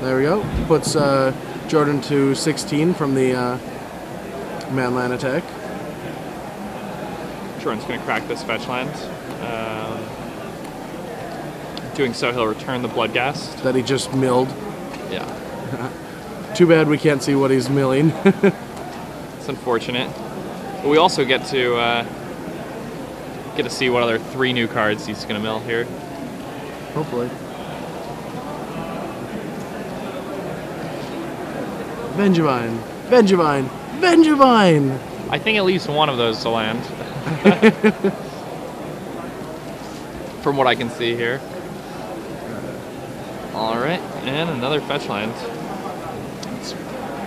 There we go. Puts Jordan to 16 from the manland attack. Jordan's going to crack this fetch land. Doing so, he'll return the Bloodghast. That he just milled. Yeah. Too bad we can't see what he's milling. It's unfortunate. But we also get to see what other 3 new cards he's going to mill here. Hopefully. Vengevine! Vengevine! Vengevine! I think at least one of those to land. From what I can see here. Alright, and another fetch land. It's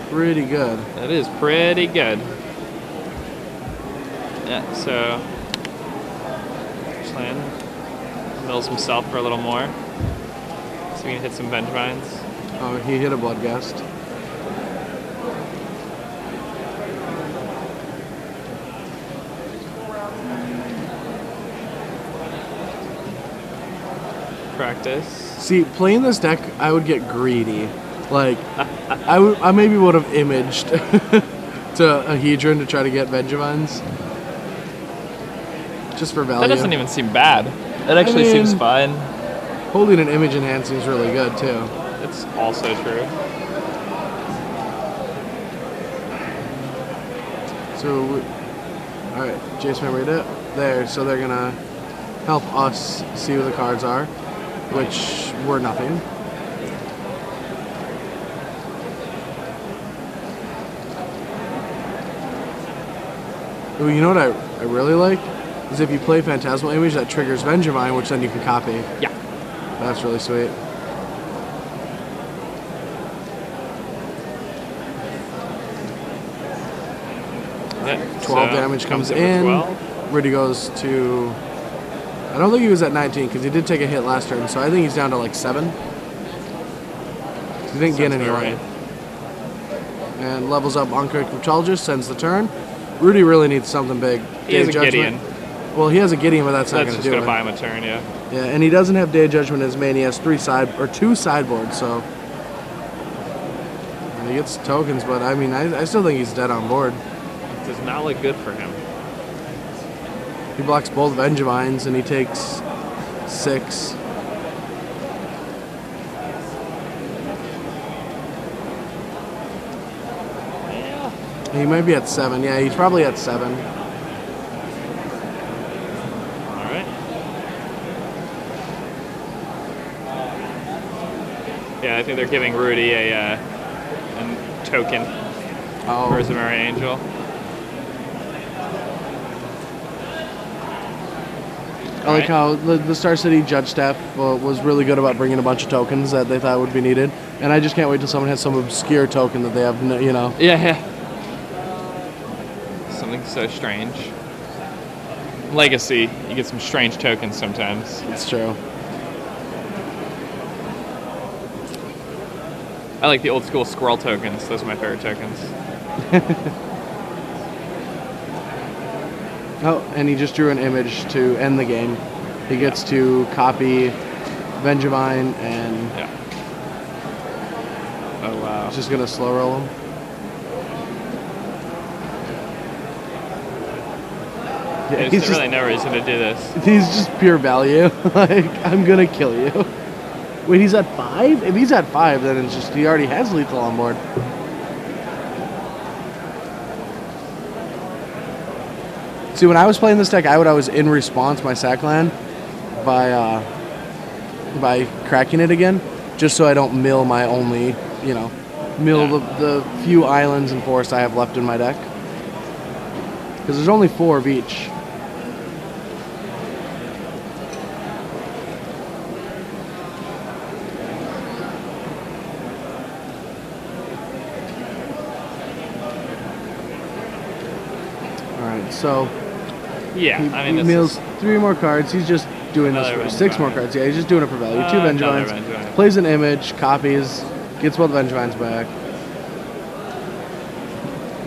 pretty good. That is pretty good. Yeah, so fetch land. Mills himself for a little more. So we can hit some Vengevines. Oh, he hit a Bloodghast. Practice. See, playing this deck, I would get greedy. Like, I maybe would have imaged to a Hedron to try to get Vengevines. Just for value. That doesn't even seem bad. That actually seems fine. Holding an image in hand seems really good, too. It's also true. So, alright, Jace memory there, so they're gonna help us see who the cards are, which were nothing. Ooh, you know what I really like? Is if you play Phantasmal Image, that triggers Vengevine, which then you can copy. Yeah. That's really sweet. Yeah, 12 damage comes in. 12. Rudy goes to... I don't think he was at 19 because he did take a hit last turn, so I think he's down to like 7. He didn't get any right. And levels up Oncoic Cryptologist, sends the turn. Rudy really needs something big. He has a Gideon. Well, he has a Gideon, but that's not going to do it. That's just going to buy him a turn, yeah. Yeah, and he doesn't have Day of Judgment in his main. He has 2 sideboards, so... And he gets tokens, but I mean, I still think he's dead on board. It does not look good for him. He blocks both Vengevines, and he takes 6. Yeah. He might be at 7. Yeah, he's probably at 7. Yeah, I think they're giving Rudy a token for his Merry Angel. I like how the Star City judge staff was really good about bringing a bunch of tokens that they thought would be needed. And I just can't wait till someone has some obscure token that they have, you know. Yeah. Something so strange. Legacy, you get some strange tokens sometimes. It's true. I like the old school squirrel tokens. Those are my favorite tokens. Oh, and he just drew an image to end the game. He gets to copy Vengevine and... Yeah. Oh, wow. He's just going to slow roll him. Yeah, there's really no reason to do this. He's just pure value. Like, I'm going to kill you. Wait, he's at 5? If he's at 5, then it's just, he already has lethal on board. See, when I was playing this deck, I would always in response my sack land by cracking it again, just so I don't mill my only, you know, the few islands and forests I have left in my deck. Because there's only 4 of each. So yeah, he mills 3 more cards. He's just doing this for 6 more cards. Yeah, he's just doing it for value. 2 Vengevines. Plays an image, copies, gets both Vengevines back.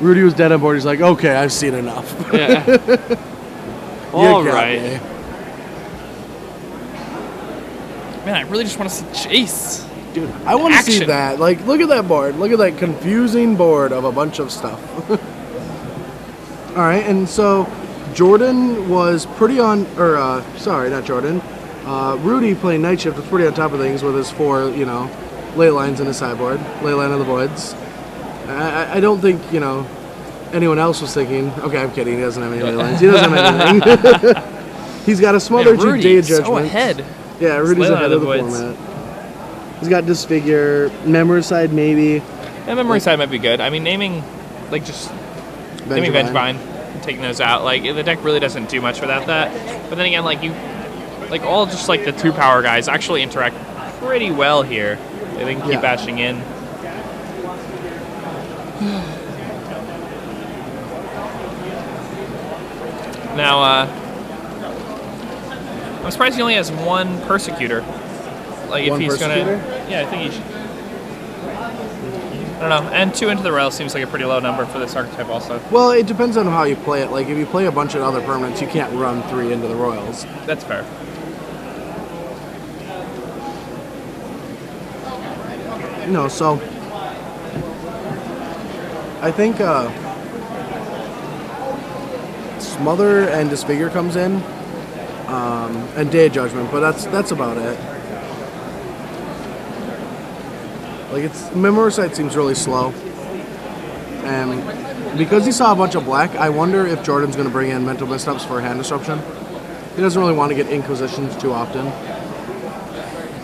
Rudy was dead on board. He's like, okay, I've seen enough. Yeah. All right. Man, I really just want to see Chase. Dude, I want to see Action. that. Like, look at that board. Look at that confusing board of a bunch of stuff. All right, and so Jordan was pretty on, or sorry, not Jordan. Rudy playing Night Shift was pretty on top of things with his 4, ley lines in his sideboard, ley line of the voids. I don't think, anyone else was thinking, okay, I'm kidding, he doesn't have any ley lines. He doesn't have anything. He's got a Smother to Day Judgment. So ahead. Yeah, Rudy's ahead of the voids. format. He's got Disfigure, Memoricide maybe. Yeah, Memoricide might be good. I mean, naming Vengevine, taking those out, like, the deck really doesn't do much without that. But then again, all just like the 2-power guys actually interact pretty well here. They can keep bashing in. Now, I'm surprised he only has 1 Persecutor. Like, if he's gonna, yeah, I think he should. I don't know. And 2 into the rail seems like a pretty low number for this archetype, also. Well, it depends on how you play it. Like, if you play a bunch of other permanents, you can't run 3 into the royals. That's fair. So I think Smother and Disfigure comes in, and Day of Judgment, but that's about it. Like, Memoricide seems really slow, and because he saw a bunch of black, I wonder if Jordan's going to bring in Mental Missteps for hand disruption. He doesn't really want to get Inquisitions too often.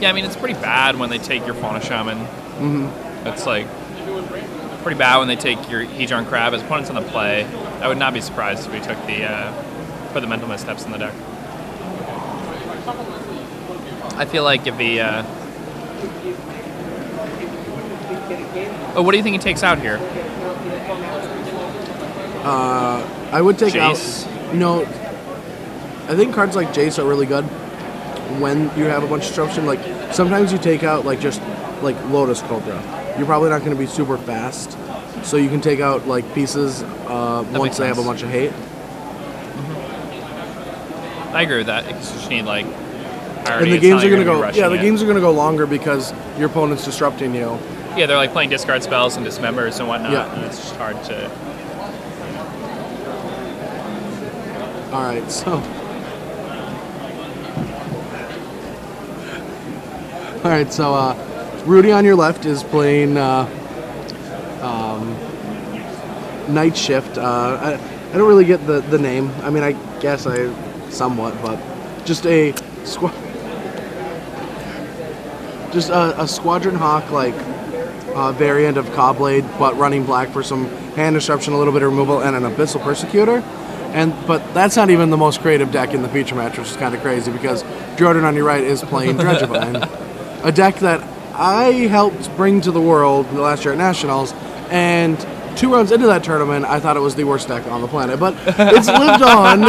Yeah, I mean, it's pretty bad when they take your Fauna Shaman. Mm-hmm. It's like pretty bad when they take your Hedron Crab as opponents on the play. I would not be surprised if we took put the Mental Missteps in the deck. I feel like if he what do you think he takes out here? I would take Jace. out. I think cards like Jace are really good when you have a bunch of disruption. Like, sometimes you take out just Lotus Cobra. You're probably not going to be super fast, so you can take out pieces once they have a bunch of hate. I agree with that. You just need and the games are going to go. Yeah, the games are going to go longer because your opponent's disrupting you. Yeah, they're playing discard spells and dismembers and whatnot. Yeah. And it's just hard to. All right, so. All right, so Rudy on your left is playing Night Shift. I don't really get the name. I mean, I guess I somewhat, but just a Squadron Hawk variant of Cobblade, but running black for some hand disruption, a little bit of removal, and an Abyssal Persecutor. But that's not even the most creative deck in the feature match, which is kind of crazy because Jordan on your right is playing Dredgevine, a deck that I helped bring to the world the last year at Nationals, and 2 rounds into that tournament, I thought it was the worst deck on the planet, but it's lived on.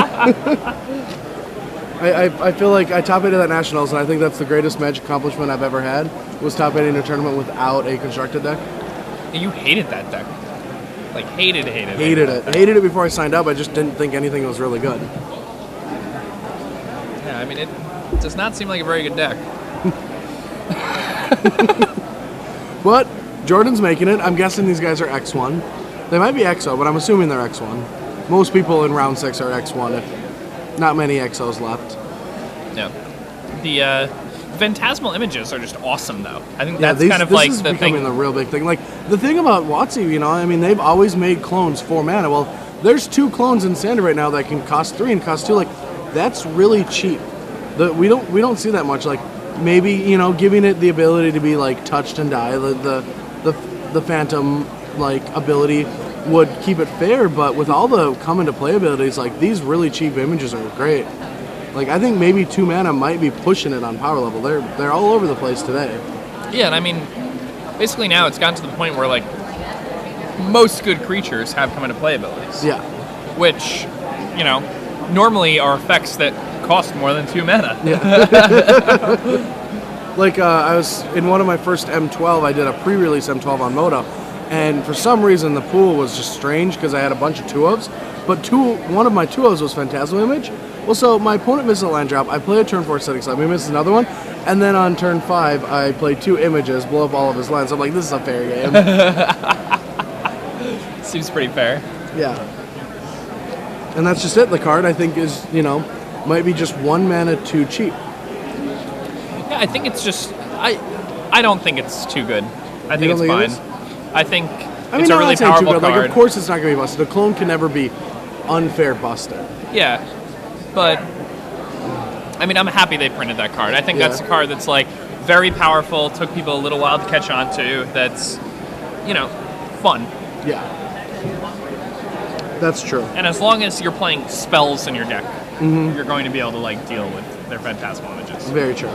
I feel like I top 8 at that Nationals, and I think that's the greatest Magic accomplishment I've ever had, was top 8 in a tournament without a constructed deck. You hated that deck. Hated it. Hated it before I signed up. I just didn't think anything was really good. Yeah, I mean, it does not seem like a very good deck. But Jordan's making it. I'm guessing these guys are X1. They might be XO, but I'm assuming they're X1. Most people in round 6 are X1, if not many XOs left. Yeah. The Phantasmal images are just awesome, though. I think that's kind of this is the becoming thing. the real big thing. The thing about WotC, I mean, they've always made clones 4 mana. Well, there's 2 clones in Standard right now that can cost 3 and cost 2. That's really cheap. We don't see that much. Maybe giving it the ability to be touched and die. The Phantom ability would keep it fair, but with all the come into play abilities, these really cheap images are great. I think maybe 2 mana might be pushing it on power level. They're all over the place today. Yeah, and I mean, basically now it's gotten to the point where most good creatures have come into play abilities. Yeah. Which, normally are effects that cost more than 2 mana. Yeah. I was in one of my first M12. I did a pre-release M12 on Moto, and for some reason the pool was just strange because I had a bunch of 2-ofs, but one of my 2-ofs was Phantasmal Image, Well, so my opponent misses a land drop. I play a turn 4 setting slab. He misses another one. And then on turn 5, I play 2 images, blow up all of his lands. I'm like, this is a fair game. Seems pretty fair. Yeah. And that's just it. The card, I think, is, might be just 1 mana too cheap. Yeah, I think it's just... I don't think it's too good. I think it's fine. I think it's a really powerful card. Like, of course it's not going to be busted. The clone can never be unfair busted. Yeah. But, I mean, I'm happy they printed that card. I think that's a card that's, like, very powerful, took people a little while to catch on to, that's, fun. Yeah. That's true. And as long as you're playing spells in your deck, you're going to be able to, like, deal with their Phantasmal images. Very true.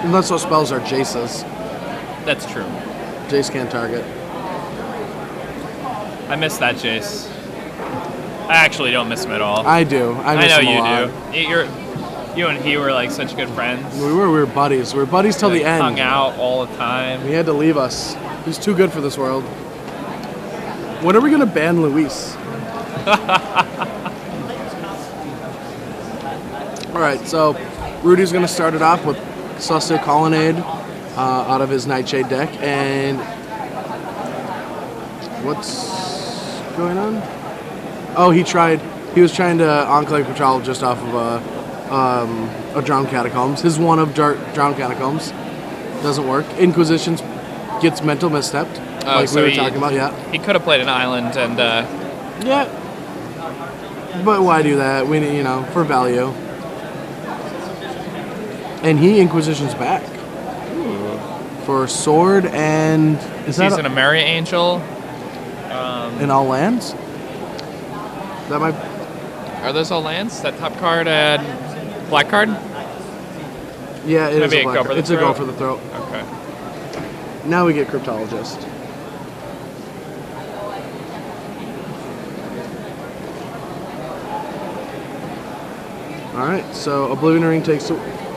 Unless those spells are Jace's. That's true. Jace can't target. I miss that Jace. I actually don't miss him at all. I do. I miss him a lot. You do. You and he were like such good friends. We were buddies. We were buddies till the end. Hung out all the time. He had to leave us. He's too good for this world. When are we gonna ban Luis? All right, so Rudy's gonna start it off with Celestial Colonnade out of his Nightshade deck, and what's going on? Oh, he was trying to Enclave Control just off of a Drowned Catacombs. His one of Drowned Catacombs doesn't work. Inquisitions gets mental misstepped, like we were talking about. Yeah, he could have played an island and. Yeah, but why do that? We for value. And he Inquisitions back for sword and he's an Amiria Angel. In all lands. That might. Are those all lands? That top card and black card? Yeah, it is a black card. It's a go for the throat. Okay. Now we get Cryptologist. All right, so Oblivion Ring takes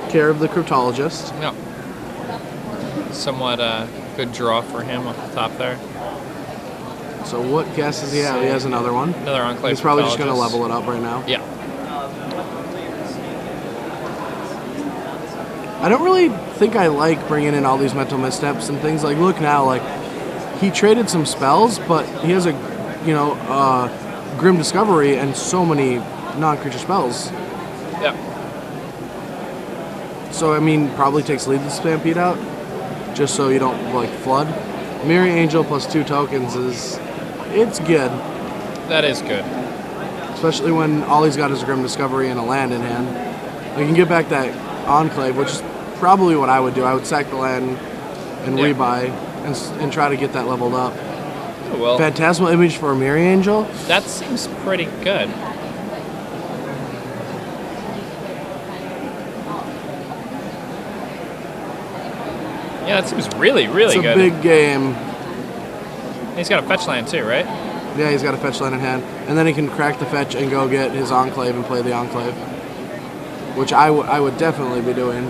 care of the Cryptologist. Yeah. Somewhat good draw for him off the top there. So what guess does he have? He has another one. Another Enclave. He's probably just going to level it up right now. Yeah. I don't really think I like bringing in all these mental missteps and things. Like, look now, like, he traded some spells, but he has a, Grim Discovery and so many non-creature spells. Yeah. So, I mean, probably takes Lethal Stampede out, just so you don't, like, flood. Mirror Angel plus 2 tokens it's good. That is good. Especially when all he's got is a Grim Discovery and a land in hand. We can get back that Enclave, which is probably what I would do. I would sack the land and rebuy and try to get that leveled up. Oh, well, Phantasmal Image for a Mirror Angel? That seems pretty good. Yeah, that seems really, really good. It's a big game. He's got a fetch land too, right? Yeah, he's got a fetch land in hand. And then he can crack the fetch and go get his Enclave and play the Enclave. Which I would definitely be doing.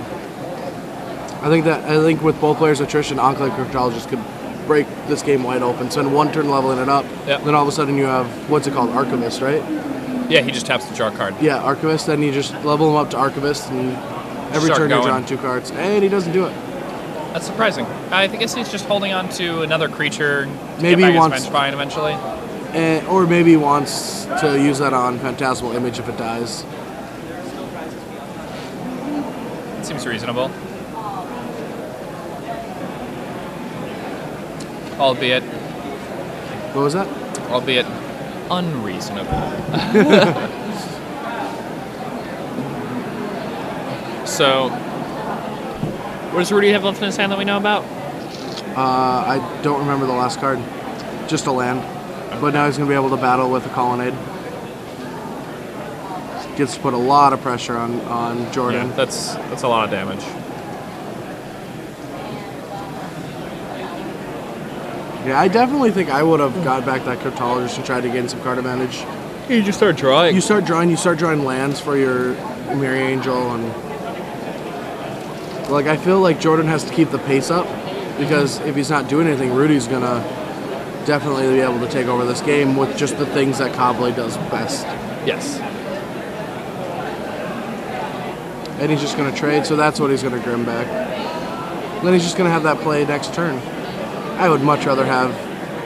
I think with both players' attrition, Enclave Cryptologist could break this game wide open. Spend one turn leveling it up. Yep. Then all of a sudden you have, what's it called, Archivist, right? Yeah, he just taps the draw card. Yeah, Archivist. Then you just level him up to Archivist, and every turn you're drawing 2 cards. And he doesn't do it. That's surprising. I guess he's just holding on to another creature. Maybe he wants his bench eventually. Or maybe he wants to use that on Phantasmal Image if it dies. It seems reasonable. Albeit. What was that? Albeit unreasonable. So, what does Rudy have left in his hand that we know about? I don't remember the last card. Just a land. But now he's going to be able to battle with a Colonnade. Gets to put a lot of pressure on Jordan. Yeah, that's a lot of damage. Yeah, I definitely think I would have got back that Cryptologist and tried to gain some card advantage. You just start drawing. You start drawing lands for your Mirror Angel, and like I feel like Jordan has to keep the pace up because if he's not doing anything, Rudy's gonna definitely be able to take over this game with just the things that Cobley does best. Yes. And he's just going to trade, so that's what he's going to Grim back. Then he's just going to have that play next turn. I would much rather have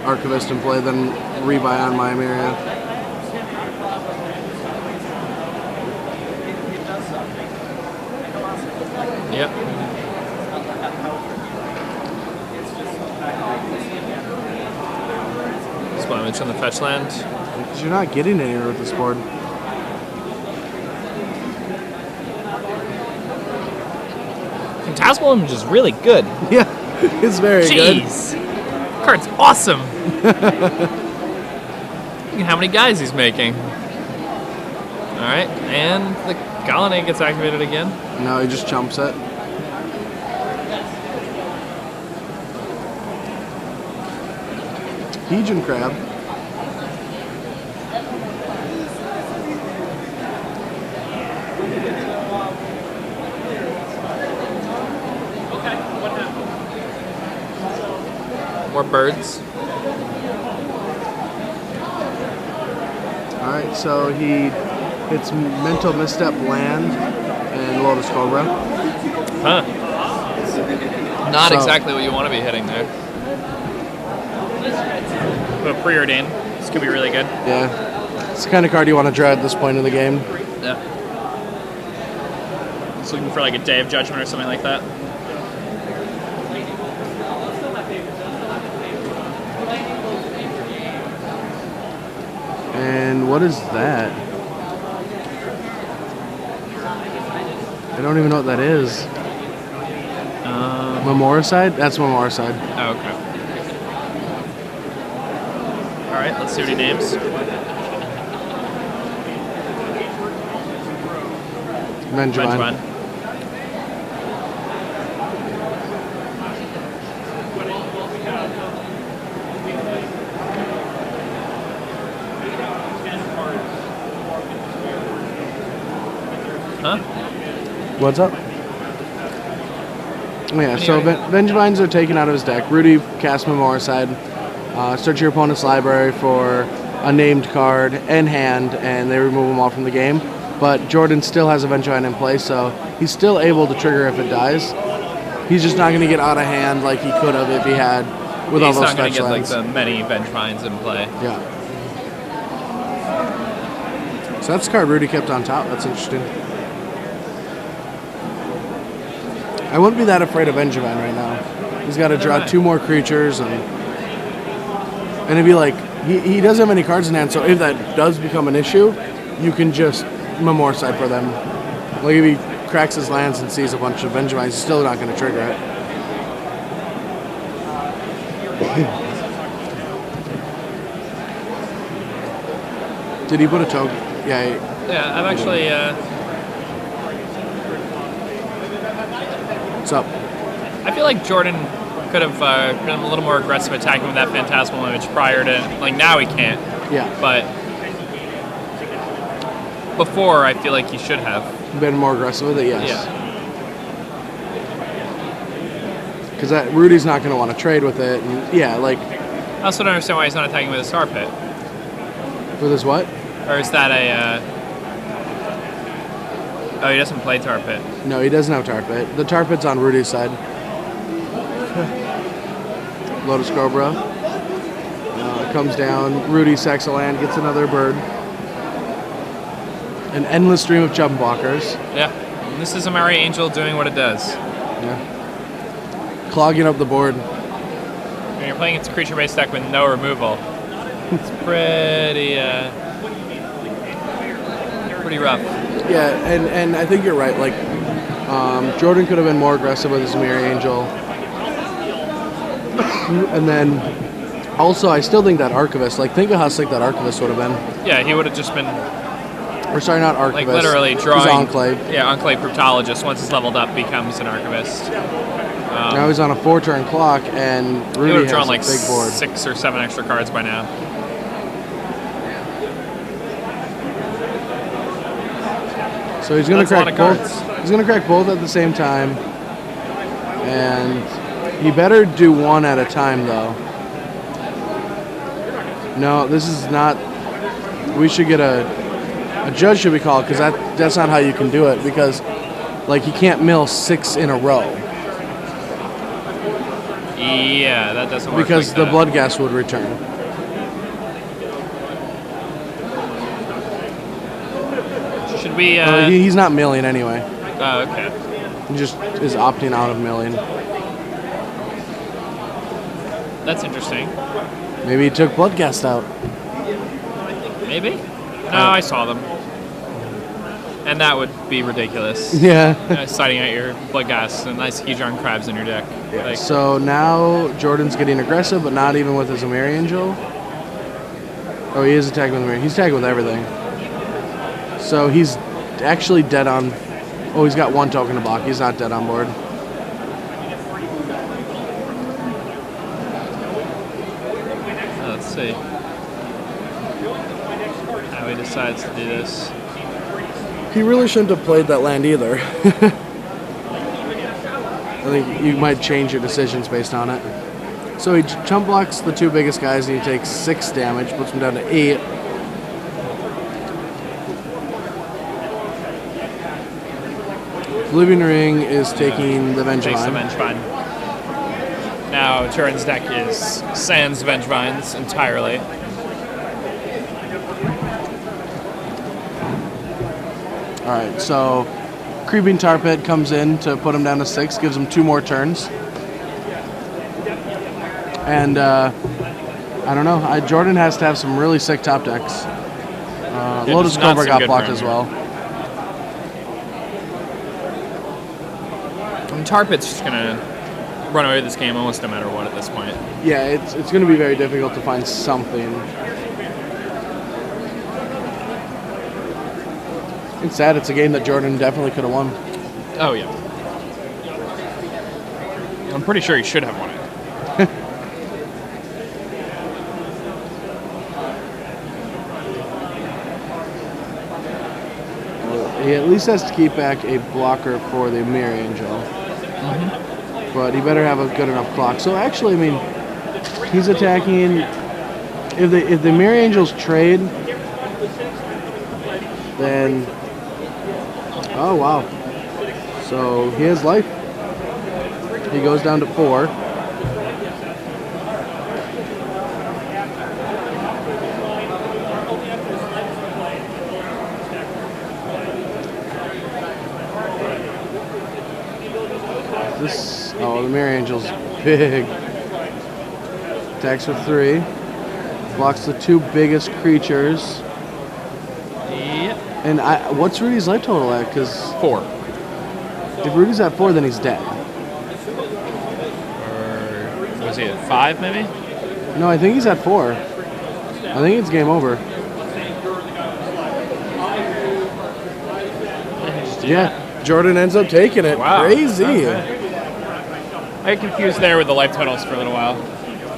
Archivist in play than rebuy on my Myriad. Yep. Splamish on the fetch land. Because you're not getting anywhere with this board. Phantasmal Image is really good. Yeah, it's very good. Jeez. Card's awesome. Look at how many guys he's making. Alright, and the Galanate gets activated again. No, he just chumps it. Pigeon Crab. More birds. Alright, so he hits Mental Misstep, Land, and Lotus Cobra. Huh. Not exactly what you want to be hitting there. But Preordain. This could be really good. Yeah. It's the kind of card you want to draw at this point in the game. Yeah. Just looking for like a Day of Judgment or something like that. And what is that? I don't even know what that is. Memoricide? That's Memoricide. Oh, okay. Alright, let's see what he names. Vengevine. Huh? What's up? Yeah, so Vengevines are taken out of his deck. Rudy casts Memoricide. Search your opponent's library for a named card and hand, and they remove them all from the game. But Jordan still has a Vengevine in play, so he's still able to trigger if it dies. He's just not going to get out of hand like he could have if he had with all those fetch lands. He's not going to get like the many Vengevines in play. Yeah. So that's the card Rudy kept on top. That's interesting. I wouldn't be that afraid of Vengevine right now. He's got to draw 2 more creatures, and it'd be like, he doesn't have any cards in hand, so if that does become an issue, you can just Memoricide for them. Like if he cracks his lands and sees a bunch of Vengevines, he's still not going to trigger it. Did he put a token? Yeah. Yeah, I'm actually... What's up? I feel like Jordan could have been a little more aggressive attacking with that Phantasmal Image prior to... Like, now he can't. Yeah. But before, I feel like he should have. Been more aggressive with it, yes. Yeah. Because Rudy's not going to want to trade with it. And yeah, like... I also don't understand why he's not attacking with a Star Pit. With his what? Or is that a... Oh, he doesn't play Tar Pit. No, he doesn't have Tar Pit. The Tar Pit's on Rudy's side. Lotus Cobra. Comes down. Rudy sacks a land, gets another bird. An endless stream of Chubbawkers. Yeah. And this is a Mary Angel doing what it does. Yeah. Clogging up the board. When you're playing its creature-based deck with no removal, it's pretty rough. Yeah, and I think you're right. Like, Jordan could have been more aggressive with his Mary Angel. And then, also, I still think that Archivist, like, think of how sick that Archivist would have been. Yeah, he would have just been... Or sorry, not Archivist. Like, literally drawing... Enclave. Yeah, Enclave Cryptologist, once it's leveled up, becomes an Archivist. Now he's on a 4-turn clock, and Rudy he would have has drawn, a like, big board. 6 or 7 extra cards by now. So he's going to crack both. He's going to crack both at the same time, and he better do one at a time, though. No, this is not. We should get a judge should be called because that's not how you can do it because like you can't mill 6 in a row Yeah, that doesn't work because like the that. blood gas would return. Should we? He's not milling anyway. Oh, okay. He just is opting out of milling. That's interesting. Maybe he took blood gas out. Maybe? No, I saw them. And that would be ridiculous. Yeah. Citing out your blood gas and nice Hedron crabs in your deck. Like, So now Jordan's getting aggressive, but not even with his Amiri Angel. Oh, he is attacking with Amiri. He's attacking with everything. So he's actually dead on. Oh, he's got 1 token to block. He's not dead on board. let's see how he decides to do this. He really shouldn't have played that land either. I think you might change your decisions based on it. So he chump blocks the 2 biggest guys and he takes 6 damage, puts him down to 8. Living Ring is taking the Vengevine. Takes the Vengevine. Now Turin's deck is sans Vengevines entirely. Alright, so Creeping Tar Pit comes in to put him down to 6, gives him 2 more turns. And I don't know, Jordan has to have some really sick top decks. Lotus just not Cobra some got good blocked for him as here. well. I mean, Tar Pit's just gonna run away with this game almost no matter what at this point. Yeah, it's going to be very difficult to find something. It's sad. It's a game that Jordan definitely could have won. Oh yeah. I'm pretty sure he should have won it. He at least has to keep back a blocker for the Mirror Angel. But he better have a good enough clock. So actually, I mean, he's attacking. If the Mirror Angels trade, then oh wow. So he has life. He goes down to 4. Oh, the Mirror Angel's big. Attacks with 3. Blocks the 2 biggest creatures. Yep. And what's Rudy's life total at? Because 4. if Rudy's at 4, then he's dead. Or was he at 5 maybe? No, I think he's at 4. I think it's game over. Yeah, Jordan ends up taking it. Wow. Crazy. Okay. I got confused there with the life totals for a little while.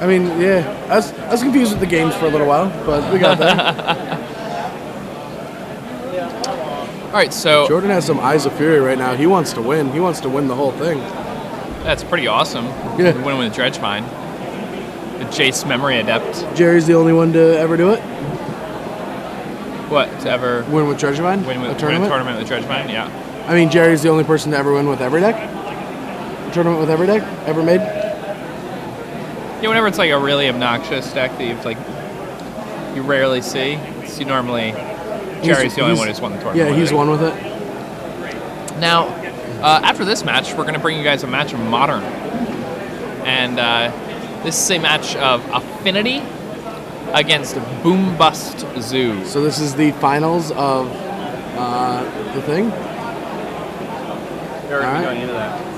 I mean, yeah, I was confused with the games for a little while, but we got there. All right, so Jordan has some Eyes of Fury right now. He wants to win. He wants to win the whole thing. that's pretty awesome. Yeah. Win with Dredgevine. The Jace Memory Adept. Jerry's the only one to ever do it. What, to ever Win with Treasure win a a tournament. tournament with Dredgevine? Yeah. I mean, Jerry's the only person to ever win with every deck. A tournament with every deck ever made. Yeah, whenever it's like a really obnoxious deck that you rarely see, you normally Jerry's the only one who's won the tournament. Yeah, he's won with it. Now, after this match, we're going to bring you guys a match of Modern. And this is a match of Affinity against Boom Bust Zoo. So this is the finals of the thing. We're All right. going into that.